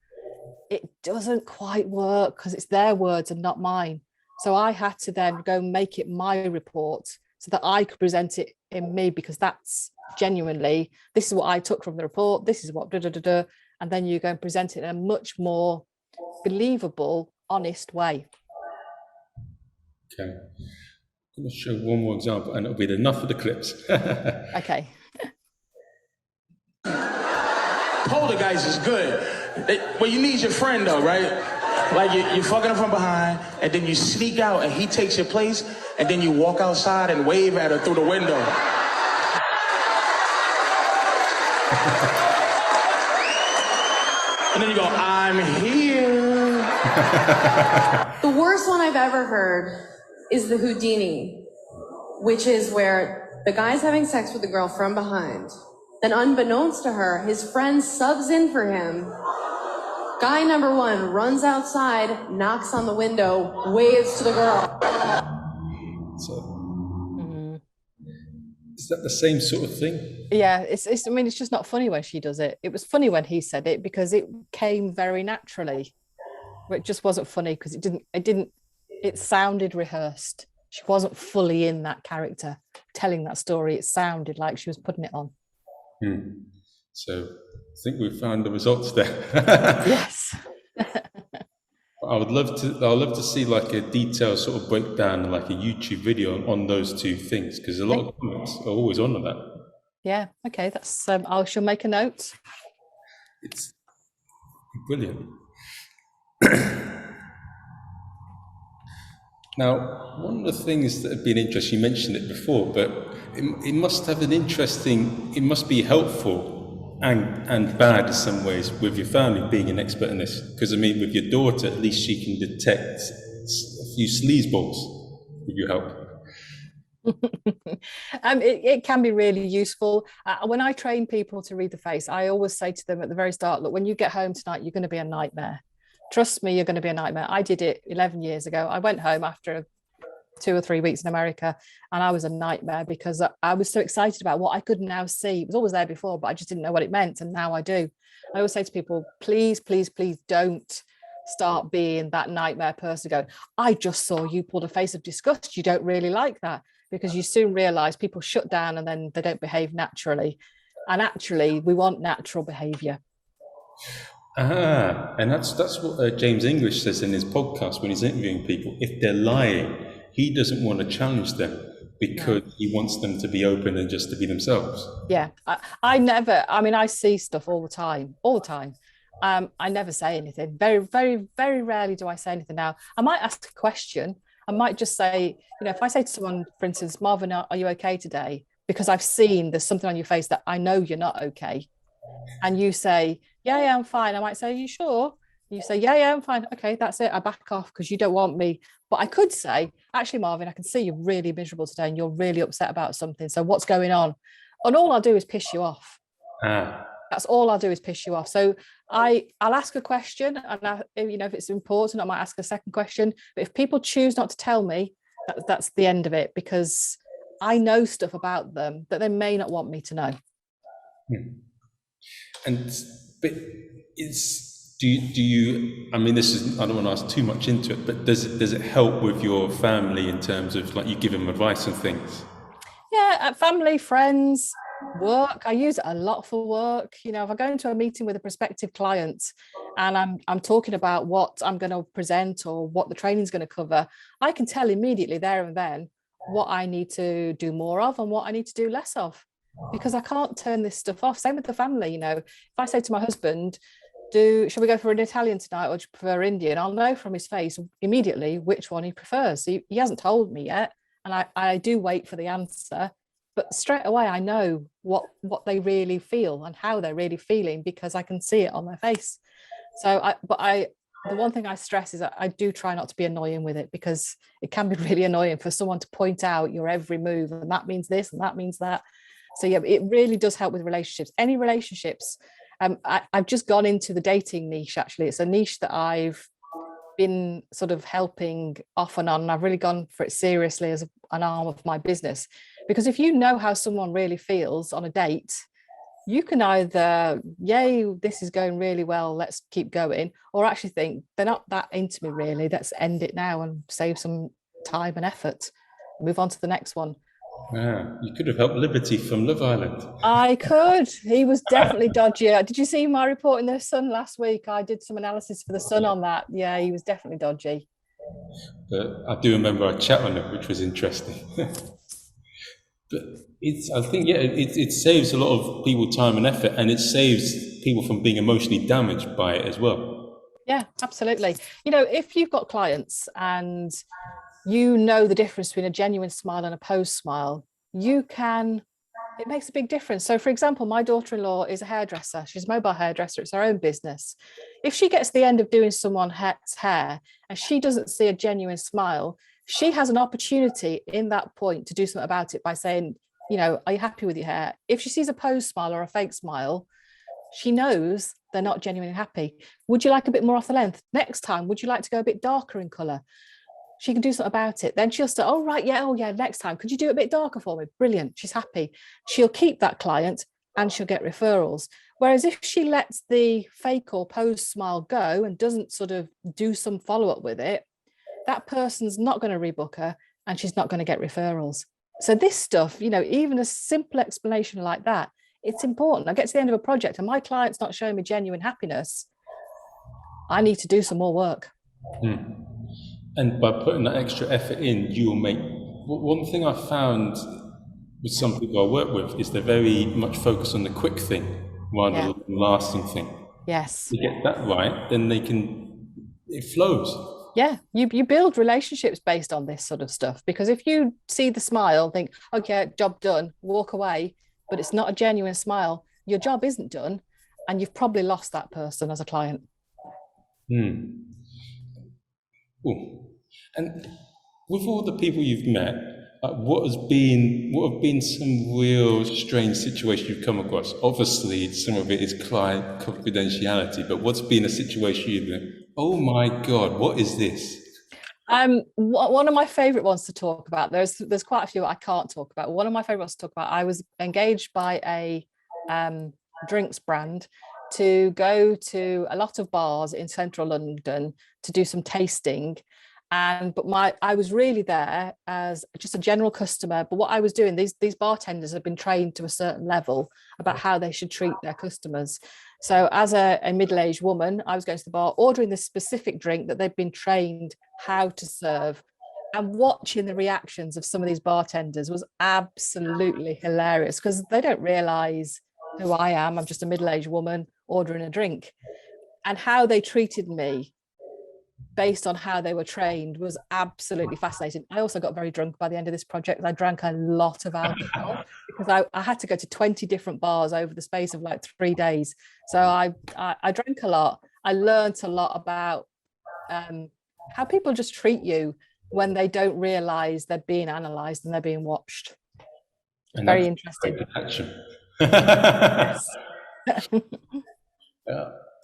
It doesn't quite work because it's their words and not mine. So I had to then go and make it my report so that I could present it in me, because that's genuinely, this is what I took from the report. This is what and then you go and present it in a much more believable, honest way. Okay. I'm going to show one more example, and it'll be enough of the clips. Okay. Poltergeist is good. Well, you need your friend though, right? Like you're fucking him from behind, and then you sneak out and he takes your place, and then you walk outside and wave at her through the window. And then you go, I'm here. The worst one I've ever heard is the Houdini, which is where the guy's having sex with the girl from behind. Then unbeknownst to her, his friend subs in for him. Guy number one runs outside, knocks on the window, waves to the girl. So, is that the same sort of thing? Yeah, I mean, it's just not funny when she does it. It was funny when he said it because it came very naturally. But it just wasn't funny because it sounded rehearsed. She wasn't fully in that character telling that story. It sounded like she was putting it on. So I think we've found the results there. Yes. I'd love to see like a detailed sort of breakdown, like a YouTube video on those two things, because a lot of comments are always on that. Yeah. Okay. That's. I shall make a note. It's brilliant. Now, one of the things that have been interesting, you mentioned it before, but it must have it must be helpful and bad in some ways with your family being an expert in this. Because I mean, with your daughter, at least she can detect a few sleazeballs with your help. It can be really useful. When I train people to read the face, I always say to them at the very start, look, when you get home tonight, you're going to be a nightmare. Trust me, you're going to be a nightmare. I did it 11 years ago. I went home after 2 or 3 weeks in America and I was a nightmare because I was so excited about what I could now see. It was always there before, but I just didn't know what it meant. And now I do. I always say to people, please, please, please don't start being that nightmare person going, I just saw you pulled a face of disgust. You don't really like that, because you soon realize people shut down and then they don't behave naturally. And actually, we want natural behavior. And that's what James English says in his podcast when he's interviewing people. If they're lying, he doesn't want to challenge them because he wants them to be open and just to be themselves. Yeah, I see stuff all the time. I never say anything. Very, very, very rarely do I say anything now. I might ask a question. I might just say, if I say to someone, for instance, Marvin, are you okay today? Because I've seen there's something on your face that I know you're not okay. And you say, yeah, I'm fine. I might say, are you sure? You say, yeah, I'm fine. Okay, that's it. I back off because you don't want me. But I could say, actually, Marvin, I can see you're really miserable today and you're really upset about something. So what's going on? And all I'll do is piss you off. That's all I'll do is piss you off. So I'll ask a question, and if it's important, I might ask a second question. But if people choose not to tell me, that's the end of it, because I know stuff about them that they may not want me to know. But do you? I mean, I don't want to ask too much into it, but does it help with your family in terms of like you give them advice and things? Yeah, family, friends, work. I use it a lot for work. If I go into a meeting with a prospective client and I'm talking about what I'm going to present or what the training is going to cover, I can tell immediately there and then what I need to do more of and what I need to do less of, because I can't turn this stuff off. Same with the family. If I say to my husband, shall we go for an Italian tonight or do you prefer Indian? I'll know from his face immediately which one he prefers. He hasn't told me yet. And I do wait for the answer, but straight away I know what they really feel and how they're really feeling because I can see it on their face. So the one thing I stress is that I do try not to be annoying with it, because it can be really annoying for someone to point out your every move and that means this and that means that. So yeah, it really does help with relationships. Any relationships. I've just gone into the dating niche. Actually, it's a niche that I've been sort of helping off and on, and I've really gone for it seriously as an arm of my business, because if you know how someone really feels on a date, you can either, yay, this is going really well, let's keep going, or actually think they're not that into me really, let's end it now and save some time and effort, move on to the next one. You could have helped Liberty from Love Island. I could. He was definitely dodgy. Did you see my report in the Sun last week? I did some analysis for the Sun on that. Yeah, he was definitely dodgy. But I do remember a chat on it, which was interesting. But I think it saves a lot of people time and effort, and it saves people from being emotionally damaged by it as well. Yeah, absolutely. If you've got clients and the difference between a genuine smile and a posed smile, you can It makes a big difference. So, for example, my daughter-in-law is a hairdresser. She's a mobile hairdresser. It's her own business. If she gets to the end of doing someone's hair and she doesn't see a genuine smile, she has an opportunity in that point to do something about it by saying, you know, are you happy with your hair? If she sees a posed smile or a fake smile, she knows they're not genuinely happy. Would you like a bit more off the length? Next time, would you like to go a bit darker in colour? She can do something about it. Then she'll say, oh, right, yeah, oh, yeah, next time, could you do it a bit darker for me? Brilliant. She's happy. She'll keep that client and she'll get referrals. Whereas if she lets the fake or posed smile go and doesn't sort of do some follow-up with it, that person's not going to rebook her and she's not going to get referrals. So this stuff, you know, even a simple explanation like that, it's important. I get to the end of a project and my client's not showing me genuine happiness. I need to do some more work. And by putting that extra effort in, you will make... One thing I found with some people I work with is they're very much focused on the quick thing rather than the lasting thing. Yes. To get that right, then it flows. Yeah, you build relationships based on this sort of stuff, because if you see the smile, think, okay, job done, walk away, but it's not a genuine smile, your job isn't done, and you've probably lost that person as a client. Ooh. And with all the people you've met, what have been some real strange situations you've come across? Obviously, some of it is client confidentiality, but what's been a situation you've been, oh my God, what is this? One of my favorite ones to talk about, there's quite a few I can't talk about. One of my favorite ones to talk about, I was engaged by a drinks brand to go to a lot of bars in central London to do some tasting. But I was really there as just a general customer. But what I was doing, these bartenders have been trained to a certain level about how they should treat their customers. So as a middle-aged woman, I was going to the bar, ordering this specific drink that they've been trained how to serve. And watching the reactions of some of these bartenders was absolutely hilarious, because they don't realize who I am. I'm just a middle-aged woman ordering a drink. And how they treated me based on how they were trained was absolutely fascinating. I also got very drunk by the end of this project. I drank a lot of alcohol because I had to go to 20 different bars over the space of like 3 days. So I drank a lot. I learned a lot about how people just treat you when they don't realize they're being analyzed and they're being watched. And very interesting. Yes.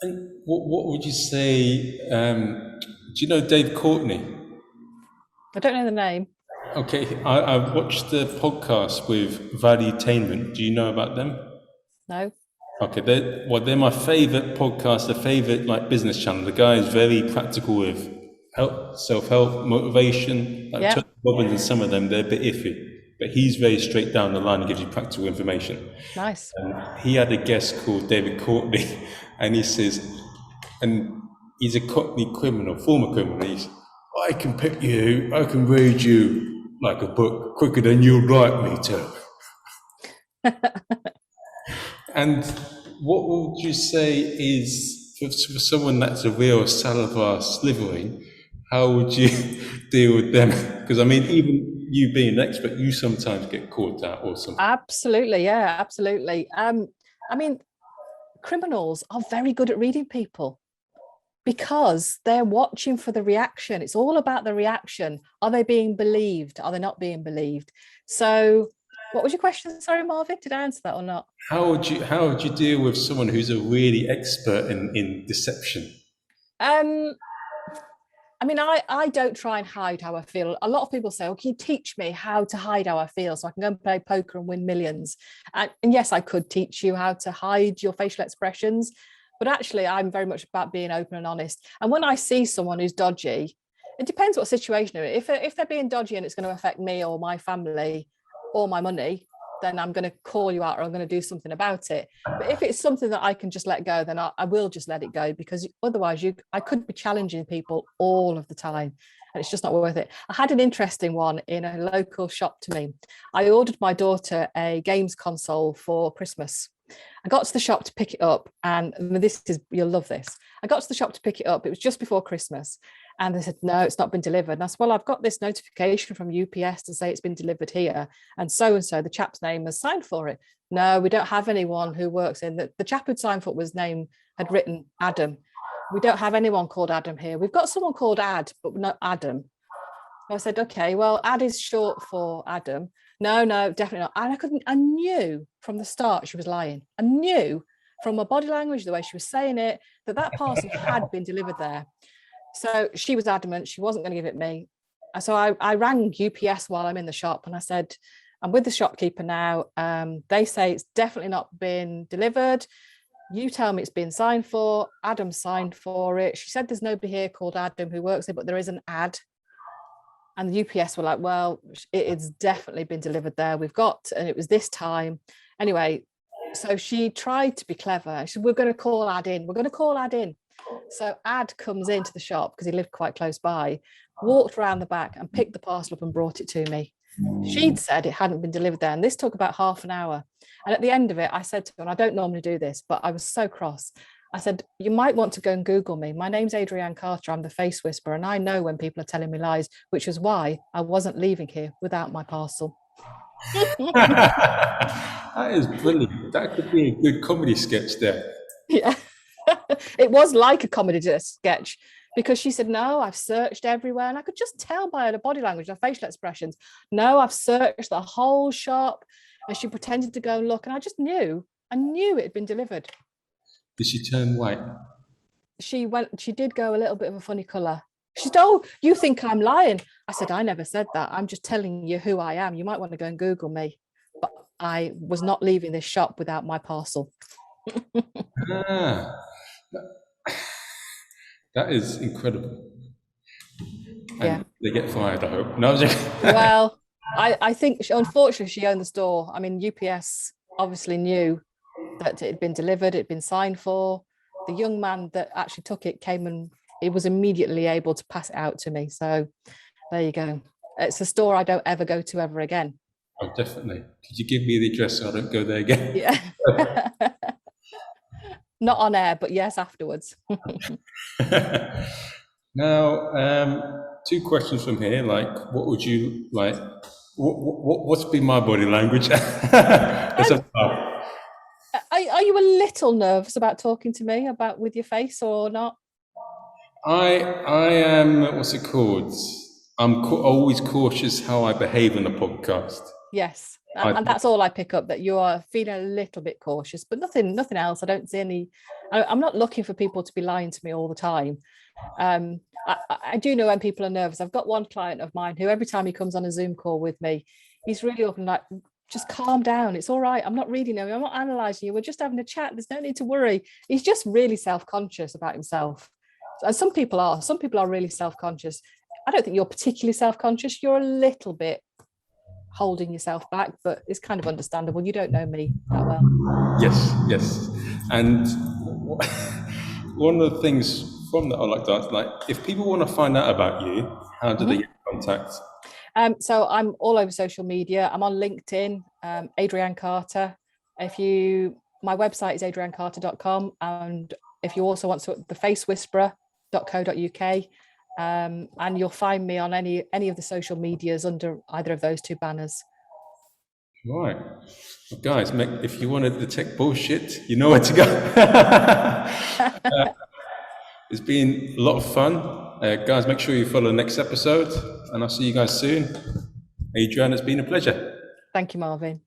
And what would you say? Do you know Dave Courtney? I don't know the name. Okay, I watched the podcast with Valuetainment. Do you know about them? No. Okay, they're my favorite podcast, the favorite like business channel. The guy is very practical with help, self-help, motivation. Like Tony Robbins and some of them, they're a bit iffy, but he's very straight down the line and gives you practical information. Nice. He had a guest called David Courtney, and he says, and he's a Cockney criminal, former criminal. I can read you like a book quicker than you'd like me to. And what would you say is, for someone that's a real salivar slithering, how would you deal with them? Because I mean, even you being an expert, you sometimes get caught out or something. Absolutely, yeah, absolutely. I mean, criminals are very good at reading people because they're watching for the reaction. It's all about the reaction. Are they being believed? Are they not being believed? So what was your question? Sorry, Marvin, did I answer that or not? How would you deal with someone who's a really expert in deception? I mean, I don't try and hide how I feel. A lot of people say, oh, can you teach me how to hide how I feel so I can go and play poker and win millions? And yes, I could teach you how to hide your facial expressions, but actually I'm very much about being open and honest. And when I see someone who's dodgy, it depends what situation they're in. If they're being dodgy and it's going to affect me or my family or my money, then I'm going to call you out or I'm going to do something about it. But if it's something that I can just let go, then I will just let it go, because otherwise I could be challenging people all of the time and it's just not worth it. I had an interesting one in a local shop to me. I ordered my daughter a games console for Christmas. I got to the shop to pick it up, and you'll love this. I got to the shop to pick it up. It was just before Christmas. And they said, no, it's not been delivered. And I said, well, I've got this notification from UPS to say it's been delivered here. And so, the chap's name has signed for it. No, we don't have anyone who works in the chap who'd signed for it had written Adam. We don't have anyone called Adam here. We've got someone called Ad, but not Adam. So I said, okay, well, Ad is short for Adam. No, definitely not. And I knew from the start she was lying. I knew from her body language, the way she was saying it, that parcel had been delivered there. So she was adamant she wasn't going to give it me. So I rang UPS while I'm in the shop and I said, I'm with the shopkeeper now. They say it's definitely not been delivered. You tell me it's been signed for. Adam signed for it. She said there's nobody here called Adam who works here, but there is an Ad. And the UPS were like, well, it's definitely been delivered there. And it was this time. Anyway, so she tried to be clever. She said, we're going to call Ad in. We're going to call Ad in. So Ad comes into the shop because he lived quite close by, walked around the back and picked the parcel up and brought it to me. She'd said it hadn't been delivered there. And this took about half an hour. And at the end of it, I said to her, and I don't normally do this, but I was so cross. I said, you might want to go and Google me. My name's Adrianne Carter. I'm the face whisperer. And I know when people are telling me lies, which is why I wasn't leaving here without my parcel. That is brilliant. That could be a good comedy sketch there. Yeah. It was like a comedy sketch because she said, no, I've searched everywhere. And I could just tell by her body language, her facial expressions. No, I've searched the whole shop. And she pretended to go and look. And I just knew, it had been delivered. Did she turn white? She did go a little bit of a funny colour. She said, oh, you think I'm lying? I said, I never said that. I'm just telling you who I am. You might want to go and Google me. But I was not leaving this shop without my parcel. That is incredible. And yeah. They get fired, I hope. No, well, I think, unfortunately, she owned the store. I mean, UPS obviously knew that it had been delivered, it had been signed for. The young man that actually took it came and he was immediately able to pass it out to me. So there you go. It's a store I don't ever go to ever again. Oh, definitely. Could you give me the address so I don't go there again? Yeah. Not on air, but yes, afterwards. Now, 2 questions from here. Like, what would you like? What's been my body language? Are you a little nervous about talking to me with your face or not? I am. What's it called? I'm always cautious how I behave in the podcast. Yes, and that's all I pick up, that you are feeling a little bit cautious, but nothing else. I don't see any. I'm not looking for people to be lying to me all the time. I do know when people are nervous. I've got one client of mine who every time he comes on a Zoom call with me, he's really open, like, just calm down. It's all right. I'm not reading you. I'm not analysing you. We're just having a chat. There's no need to worry. He's just really self-conscious about himself. And some people are really self-conscious. I don't think you're particularly self-conscious. You're a little bit holding yourself back, but it's kind of understandable. You don't know me that well. Yes. And one of the things from that I like to ask, like, if people want to find out about you, how do they get in contact? So I'm all over social media. I'm on LinkedIn, Adrianne Carter. My website is adriannecarter.com, and if you also want to, thefacewhisperer.co.uk, and you'll find me on any of the social medias under either of those 2 banners. Right, well, guys, if you want to detect bullshit, you know where to go. It's been a lot of fun. Guys, make sure you follow the next episode, and I'll see you guys soon. Adrianne, it's been a pleasure. Thank you, Marvin.